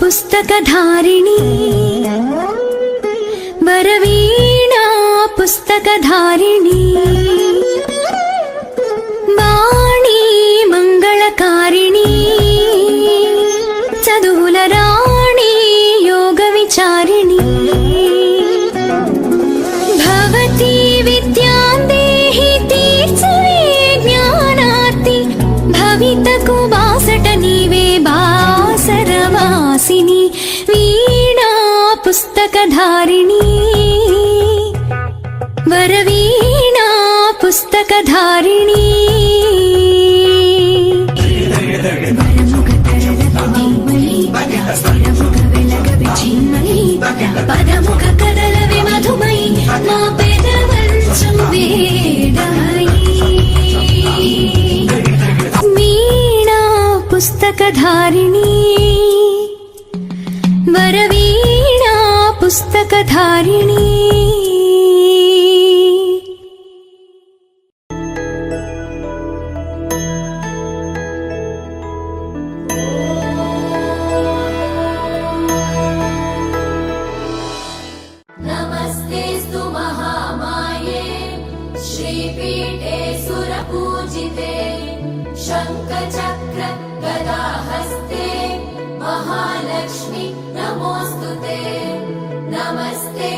पुस्तकधारिणी वरवीणा पुस्तकधारिणी वाणी मंगलकारिणी चदुलराणी योगविचारिणी भवती विद्यां देहि तीर्चवे ज्ञानार्ति भवितकु बासट नीवे बासरवासिनी वीणा पुस्तकधारिणी वरवीणा पुस्तकधारिणी पदमुख कदलवे मधुमयी मा पेदवंशं वेदमयी वीणा पुस्तकधारिणी वरवीणा पुस्तकधारिणी नमस्तेस्तु महामाये श्रीपीठे सुरपूजिते शङ्खचक्र गदाहस्ते महालक्ष्मी नमोऽस्तुते नमस्ते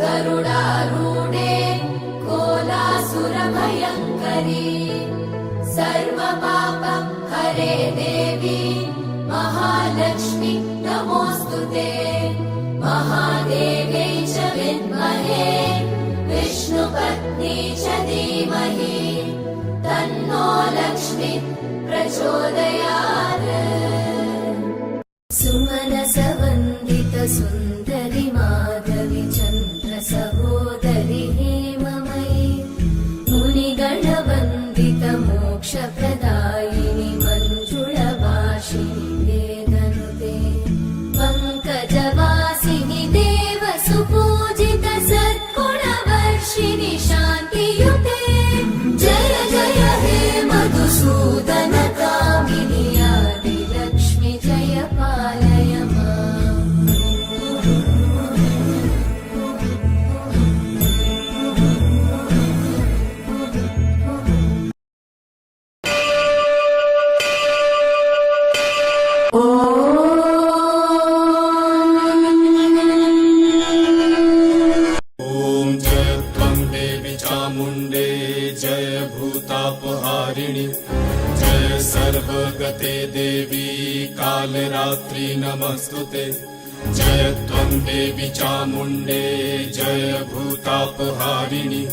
गरुडारूढे कोलासुरभयङ्करी सर्वपाप हरे देवी महालक्ष्मी नमोऽस्तुते महादेव्यै च विद्महे विष्णुपत्नी च धीमहि तन्नो लक्ष्मी प्रचोदयात् सुमनसवन्दित सुन्दरि माधवि चन्द्र सहोदरि हेममयि मुनिगणवन्दित मोक्षप्रदायिनि मञ्जुळभाषिणि वेदनुते पङ्कजवासिनि देव सुपूजित सद्गुणवर्षिणि शान्तियुते जय जय हे मधुसूदन कामिनि आदिलक्ष्मि जय पालय माम् चामुण्डे जय भूतापहारिणि जय सर्वगते देवी कालरात्रि नमस्तुते जय त्वं देवी चामुण्डे जय भूतापहारिणि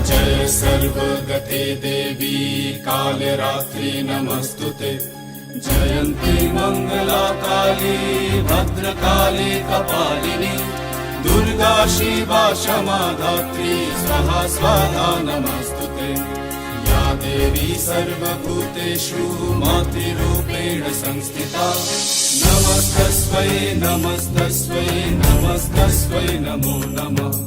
जय सर्वगते देवी कालरात्रि नमस्तुते जयन्ती मङ्गला काली भद्रकाली कपालिनी दुर्गा शिवा क्षमा धात्री स्वाहा स्वाहा नमस्तुते या देवी सर्वभूतेषु मातृरूपेण संस्थिता नमस्तस्मै नमस्तस्मै नमस्तस्मै नमो नमः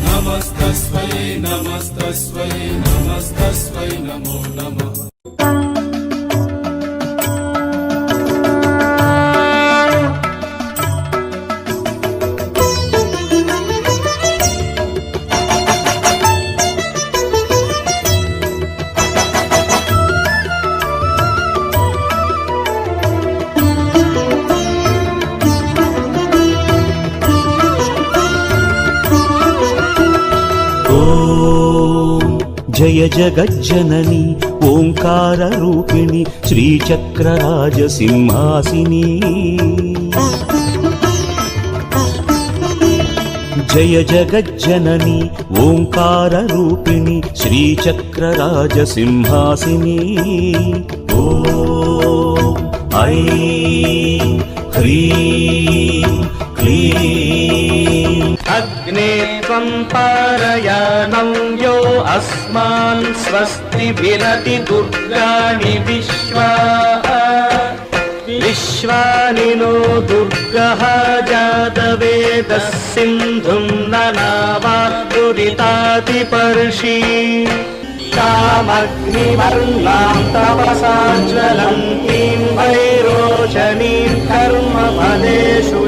नमस्तस्मै नमस्तस्मै नमस्तस्मै नमो नमः जय जगज्जननी ओंकाररूपिणी श्रीचक्रराजसिंहासिनी जय जगज्जननी ओंकाररूपिणी श्रीचक्रराजसिंहासिनी ॐ ऐं ह्रीं स्वं पारयानं यो अस्मान् स्वस्ति विरति दुर्गाणि विश्वानि नो दुर्गः जातवेदः सिन्धुं ननावा दुरितातिपर्षि कामग्निवर्णां तपसा ज्वलन्तीं वैरोचनीं कर्मफलेषु